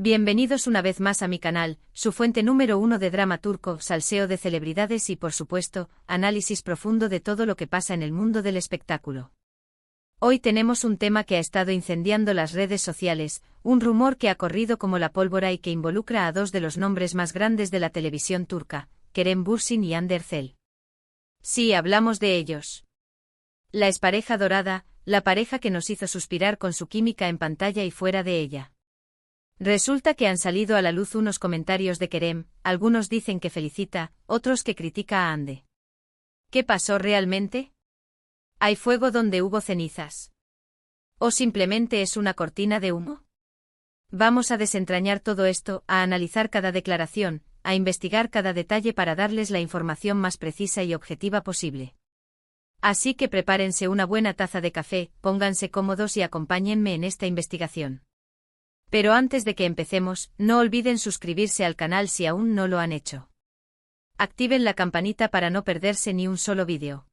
Bienvenidos una vez más a mi canal, su fuente número 1 de drama turco, salseo de celebridades y por supuesto, análisis profundo de todo lo que pasa en el mundo del espectáculo. Hoy tenemos un tema que ha estado incendiando las redes sociales, un rumor que ha corrido como la pólvora y que involucra a dos de los nombres más grandes de la televisión turca, Kerem Bürsin y Hande Erçel. Sí, hablamos de ellos. La expareja dorada, la pareja que nos hizo suspirar con su química en pantalla y fuera de ella. Resulta que han salido a la luz unos comentarios de Kerem, algunos dicen que felicita, otros que critica a Hande. ¿Qué pasó realmente? ¿Hay fuego donde hubo cenizas? ¿O simplemente es una cortina de humo? Vamos a desentrañar todo esto, a analizar cada declaración, a investigar cada detalle para darles la información más precisa y objetiva posible. Así que prepárense una buena taza de café, pónganse cómodos y acompáñenme en esta investigación. Pero antes de que empecemos, no olviden suscribirse al canal si aún no lo han hecho. Activen la campanita para no perderse ni un solo vídeo.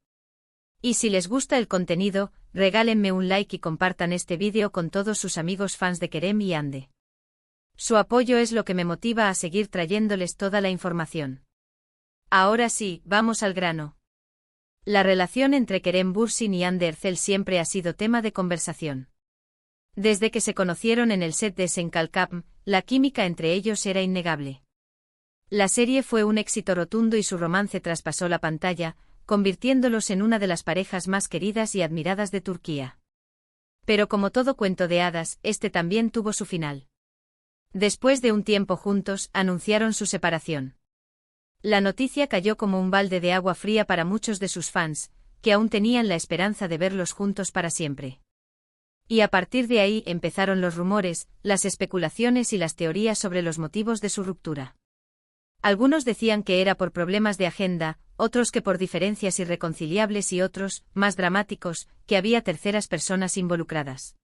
Y si les gusta el contenido, regálenme un like y compartan este vídeo con todos sus amigos fans de Kerem y Hande. Su apoyo es lo que me motiva a seguir trayéndoles toda la información. Ahora sí, vamos al grano. La relación entre Kerem Bürsin y Hande Erçel siempre ha sido tema de conversación. Desde que se conocieron en el set de Sen Kalkam, la química entre ellos era innegable. La serie fue un éxito rotundo y su romance traspasó la pantalla, convirtiéndolos en una de las parejas más queridas y admiradas de Turquía. Pero como todo cuento de hadas, este también tuvo su final. Después de un tiempo juntos, anunciaron su separación. La noticia cayó como un balde de agua fría para muchos de sus fans, que aún tenían la esperanza de verlos juntos para siempre. Y a partir de ahí empezaron los rumores, las especulaciones y las teorías sobre los motivos de su ruptura. Algunos decían que era por problemas de agenda, otros que por diferencias irreconciliables y otros, más dramáticos, que había terceras personas involucradas.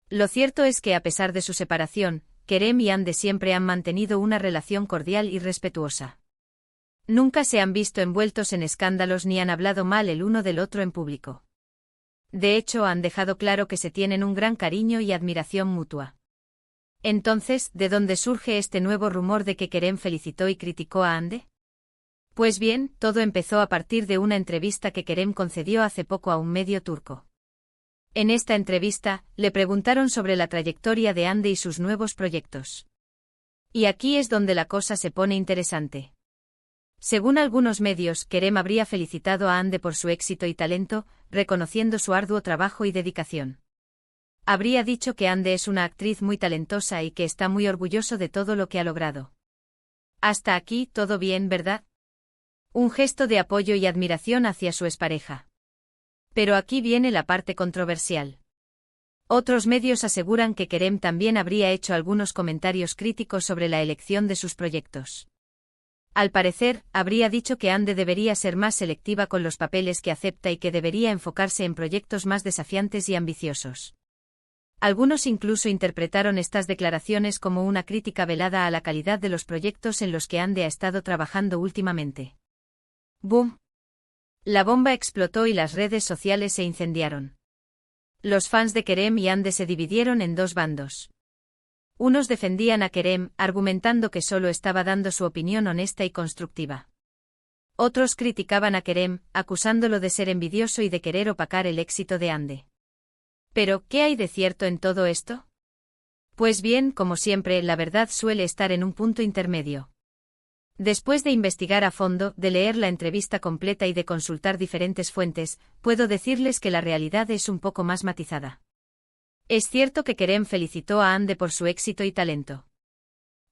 Lo cierto es que a pesar de su separación, Kerem y Hande siempre han mantenido una relación cordial y respetuosa. Nunca se han visto envueltos en escándalos ni han hablado mal el uno del otro en público. De hecho, han dejado claro que se tienen un gran cariño y admiración mutua. Entonces, ¿de dónde surge este nuevo rumor de que Kerem felicitó y criticó a Hande? Pues bien, todo empezó a partir de una entrevista que Kerem concedió hace poco a un medio turco. En esta entrevista, le preguntaron sobre la trayectoria de Hande y sus nuevos proyectos. Y aquí es donde la cosa se pone interesante. Según algunos medios, Kerem habría felicitado a Hande por su éxito y talento, reconociendo su arduo trabajo y dedicación. Habría dicho que Hande es una actriz muy talentosa y que está muy orgulloso de todo lo que ha logrado. Hasta aquí, todo bien, ¿verdad? Un gesto de apoyo y admiración hacia su expareja. Pero aquí viene la parte controversial. Otros medios aseguran que Kerem también habría hecho algunos comentarios críticos sobre la elección de sus proyectos. Al parecer, habría dicho que Hande debería ser más selectiva con los papeles que acepta y que debería enfocarse en proyectos más desafiantes y ambiciosos. Algunos incluso interpretaron estas declaraciones como una crítica velada a la calidad de los proyectos en los que Hande ha estado trabajando últimamente. ¡Boom! La bomba explotó y las redes sociales se incendiaron. Los fans de Kerem y Hande se dividieron en dos bandos. Unos defendían a Kerem, argumentando que solo estaba dando su opinión honesta y constructiva. Otros criticaban a Kerem, acusándolo de ser envidioso y de querer opacar el éxito de Hande. Pero, ¿qué hay de cierto en todo esto? Pues bien, como siempre, la verdad suele estar en un punto intermedio. Después de investigar a fondo, de leer la entrevista completa y de consultar diferentes fuentes, puedo decirles que la realidad es un poco más matizada. Es cierto que Kerem felicitó a Hande por su éxito y talento.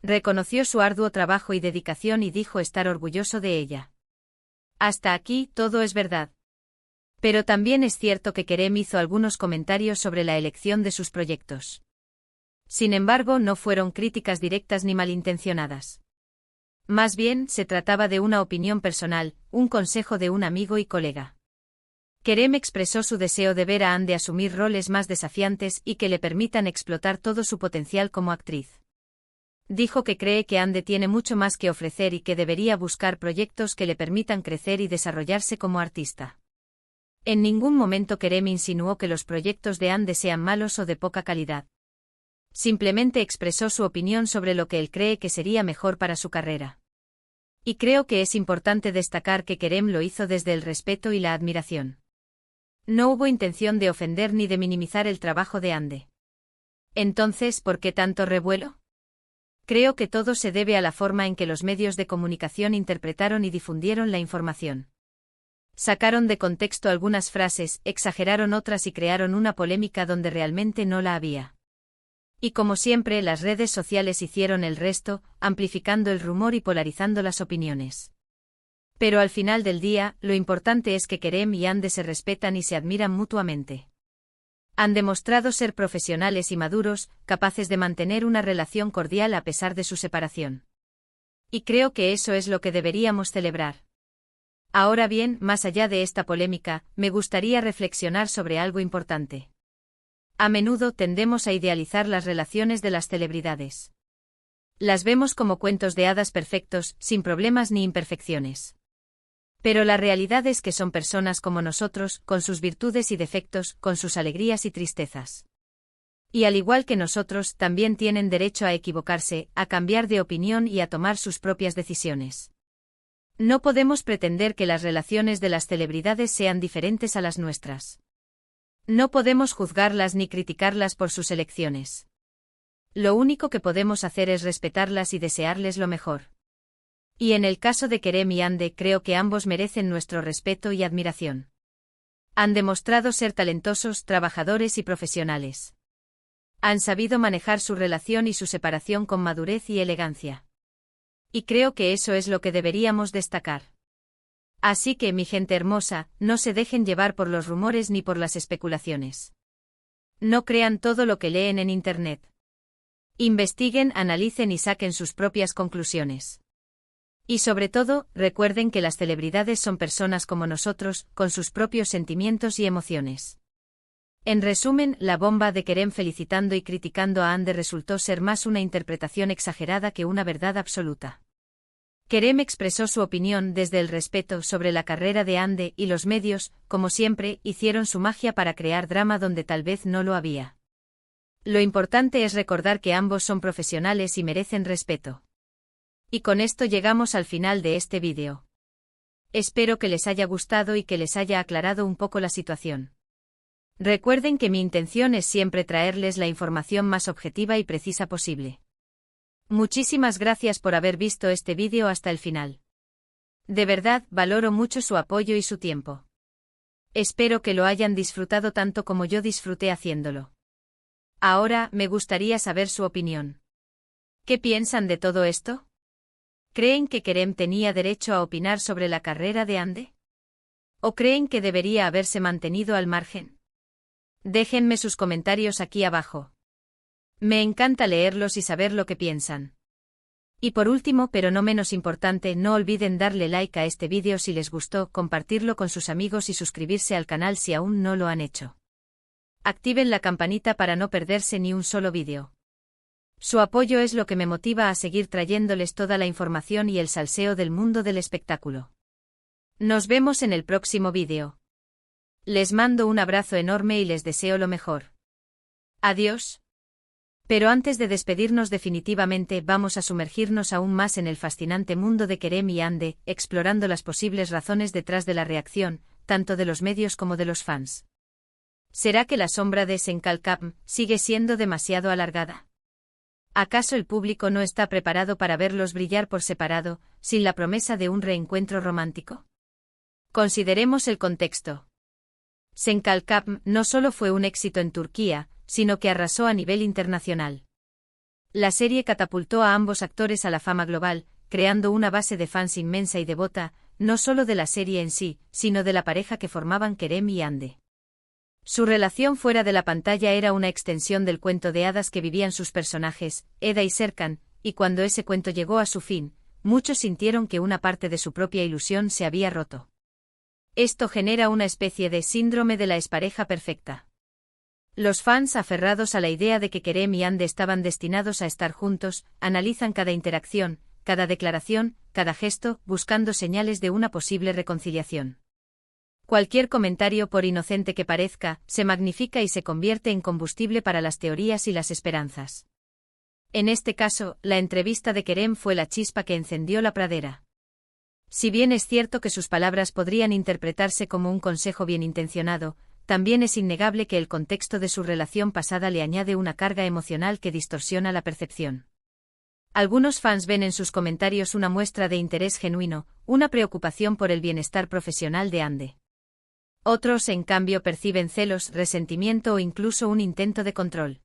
Reconoció su arduo trabajo y dedicación y dijo estar orgulloso de ella. Hasta aquí, todo es verdad. Pero también es cierto que Kerem hizo algunos comentarios sobre la elección de sus proyectos. Sin embargo, no fueron críticas directas ni malintencionadas. Más bien, se trataba de una opinión personal, un consejo de un amigo y colega. Kerem expresó su deseo de ver a Hande asumir roles más desafiantes y que le permitan explotar todo su potencial como actriz. Dijo que cree que Hande tiene mucho más que ofrecer y que debería buscar proyectos que le permitan crecer y desarrollarse como artista. En ningún momento Kerem insinuó que los proyectos de Hande sean malos o de poca calidad. Simplemente expresó su opinión sobre lo que él cree que sería mejor para su carrera. Y creo que es importante destacar que Kerem lo hizo desde el respeto y la admiración. No hubo intención de ofender ni de minimizar el trabajo de Ande. Entonces, ¿por qué tanto revuelo? Creo que todo se debe a la forma en que los medios de comunicación interpretaron y difundieron la información. Sacaron de contexto algunas frases, exageraron otras y crearon una polémica donde realmente no la había. Y como siempre, las redes sociales hicieron el resto, amplificando el rumor y polarizando las opiniones. Pero al final del día, lo importante es que Kerem y Ande se respetan y se admiran mutuamente. Han demostrado ser profesionales y maduros, capaces de mantener una relación cordial a pesar de su separación. Y creo que eso es lo que deberíamos celebrar. Ahora bien, más allá de esta polémica, me gustaría reflexionar sobre algo importante. A menudo tendemos a idealizar las relaciones de las celebridades. Las vemos como cuentos de hadas perfectos, sin problemas ni imperfecciones. Pero la realidad es que son personas como nosotros, con sus virtudes y defectos, con sus alegrías y tristezas. Y al igual que nosotros, también tienen derecho a equivocarse, a cambiar de opinión y a tomar sus propias decisiones. No podemos pretender que las relaciones de las celebridades sean diferentes a las nuestras. No podemos juzgarlas ni criticarlas por sus elecciones. Lo único que podemos hacer es respetarlas y desearles lo mejor. Y en el caso de Kerem y Ande, creo que ambos merecen nuestro respeto y admiración. Han demostrado ser talentosos, trabajadores y profesionales. Han sabido manejar su relación y su separación con madurez y elegancia. Y creo que eso es lo que deberíamos destacar. Así que, mi gente hermosa, no se dejen llevar por los rumores ni por las especulaciones. No crean todo lo que leen en Internet. Investiguen, analicen y saquen sus propias conclusiones. Y sobre todo, recuerden que las celebridades son personas como nosotros, con sus propios sentimientos y emociones. En resumen, la bomba de Kerem felicitando y criticando a Ande resultó ser más una interpretación exagerada que una verdad absoluta. Kerem expresó su opinión desde el respeto sobre la carrera de Ande y los medios, como siempre, hicieron su magia para crear drama donde tal vez no lo había. Lo importante es recordar que ambos son profesionales y merecen respeto. Y con esto llegamos al final de este vídeo. Espero que les haya gustado y que les haya aclarado un poco la situación. Recuerden que mi intención es siempre traerles la información más objetiva y precisa posible. Muchísimas gracias por haber visto este vídeo hasta el final. De verdad, valoro mucho su apoyo y su tiempo. Espero que lo hayan disfrutado tanto como yo disfruté haciéndolo. Ahora, me gustaría saber su opinión. ¿Qué piensan de todo esto? ¿Creen que Kerem tenía derecho a opinar sobre la carrera de Ande? ¿O creen que debería haberse mantenido al margen? Déjenme sus comentarios aquí abajo. Me encanta leerlos y saber lo que piensan. Y por último, pero no menos importante, no olviden darle like a este vídeo si les gustó, compartirlo con sus amigos y suscribirse al canal si aún no lo han hecho. Activen la campanita para no perderse ni un solo vídeo. Su apoyo es lo que me motiva a seguir trayéndoles toda la información y el salseo del mundo del espectáculo. Nos vemos en el próximo vídeo. Les mando un abrazo enorme y les deseo lo mejor. Adiós. Pero antes de despedirnos definitivamente, vamos a sumergirnos aún más en el fascinante mundo de Kerem y Ande, explorando las posibles razones detrás de la reacción, tanto de los medios como de los fans. ¿Será que la sombra de Senkalkapm sigue siendo demasiado alargada? ¿Acaso el público no está preparado para verlos brillar por separado, sin la promesa de un reencuentro romántico? Consideremos el contexto. Senkalkapm no solo fue un éxito en Turquía, sino que arrasó a nivel internacional. La serie catapultó a ambos actores a la fama global, creando una base de fans inmensa y devota, no solo de la serie en sí, sino de la pareja que formaban Kerem y Ande. Su relación fuera de la pantalla era una extensión del cuento de hadas que vivían sus personajes, Eda y Serkan, y cuando ese cuento llegó a su fin, muchos sintieron que una parte de su propia ilusión se había roto. Esto genera una especie de síndrome de la expareja perfecta. Los fans, aferrados a la idea de que Kerem y Ande estaban destinados a estar juntos, analizan cada interacción, cada declaración, cada gesto, buscando señales de una posible reconciliación. Cualquier comentario, por inocente que parezca, se magnifica y se convierte en combustible para las teorías y las esperanzas. En este caso, la entrevista de Kerem fue la chispa que encendió la pradera. Si bien es cierto que sus palabras podrían interpretarse como un consejo bien intencionado, también es innegable que el contexto de su relación pasada le añade una carga emocional que distorsiona la percepción. Algunos fans ven en sus comentarios una muestra de interés genuino, una preocupación por el bienestar profesional de Hande. Otros, en cambio, perciben celos, resentimiento o incluso un intento de control.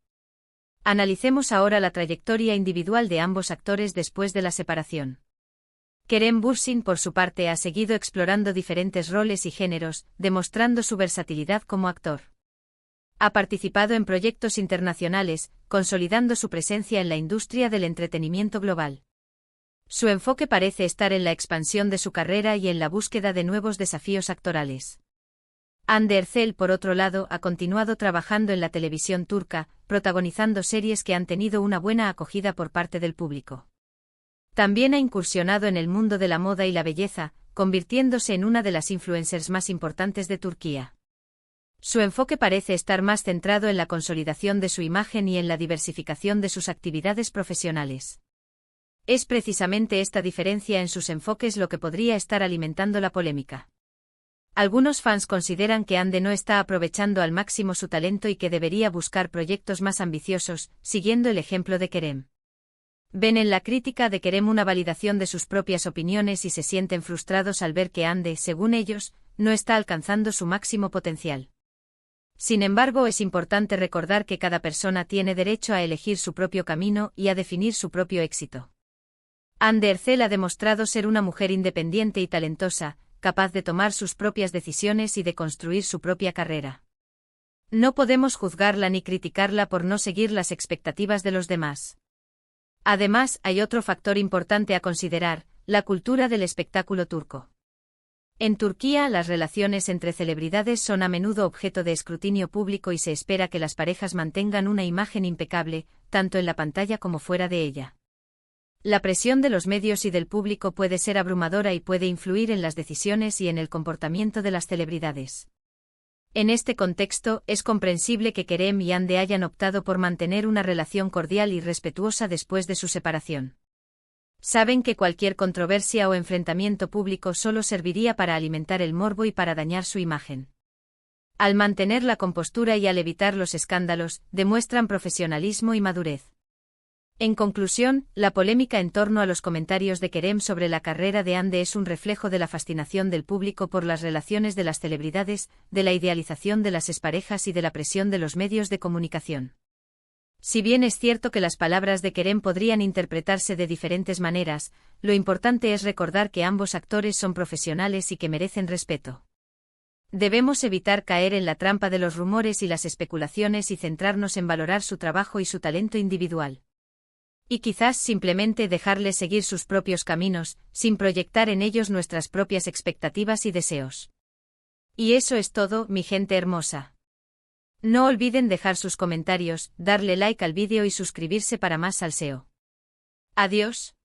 Analicemos ahora la trayectoria individual de ambos actores después de la separación. Kerem Bürsin, por su parte, ha seguido explorando diferentes roles y géneros, demostrando su versatilidad como actor. Ha participado en proyectos internacionales, consolidando su presencia en la industria del entretenimiento global. Su enfoque parece estar en la expansión de su carrera y en la búsqueda de nuevos desafíos actorales. Hande Erçel, por otro lado, ha continuado trabajando en la televisión turca, protagonizando series que han tenido una buena acogida por parte del público. También ha incursionado en el mundo de la moda y la belleza, convirtiéndose en una de las influencers más importantes de Turquía. Su enfoque parece estar más centrado en la consolidación de su imagen y en la diversificación de sus actividades profesionales. Es precisamente esta diferencia en sus enfoques lo que podría estar alimentando la polémica. Algunos fans consideran que Hande no está aprovechando al máximo su talento y que debería buscar proyectos más ambiciosos, siguiendo el ejemplo de Kerem. Ven en la crítica de Kerem una validación de sus propias opiniones y se sienten frustrados al ver que Hande, según ellos, no está alcanzando su máximo potencial. Sin embargo, es importante recordar que cada persona tiene derecho a elegir su propio camino y a definir su propio éxito. Hande Erçel ha demostrado ser una mujer independiente y talentosa, capaz de tomar sus propias decisiones y de construir su propia carrera. No podemos juzgarla ni criticarla por no seguir las expectativas de los demás. Además, hay otro factor importante a considerar: la cultura del espectáculo turco. En Turquía, las relaciones entre celebridades son a menudo objeto de escrutinio público y se espera que las parejas mantengan una imagen impecable, tanto en la pantalla como fuera de ella. La presión de los medios y del público puede ser abrumadora y puede influir en las decisiones y en el comportamiento de las celebridades. En este contexto, es comprensible que Kerem y Hande hayan optado por mantener una relación cordial y respetuosa después de su separación. Saben que cualquier controversia o enfrentamiento público solo serviría para alimentar el morbo y para dañar su imagen. Al mantener la compostura y al evitar los escándalos, demuestran profesionalismo y madurez. En conclusión, la polémica en torno a los comentarios de Kerem sobre la carrera de Hande es un reflejo de la fascinación del público por las relaciones de las celebridades, de la idealización de las exparejas y de la presión de los medios de comunicación. Si bien es cierto que las palabras de Kerem podrían interpretarse de diferentes maneras, lo importante es recordar que ambos actores son profesionales y que merecen respeto. Debemos evitar caer en la trampa de los rumores y las especulaciones y centrarnos en valorar su trabajo y su talento individual. Y quizás simplemente dejarles seguir sus propios caminos, sin proyectar en ellos nuestras propias expectativas y deseos. Y eso es todo, mi gente hermosa. No olviden dejar sus comentarios, darle like al vídeo y suscribirse para más salseo. Adiós.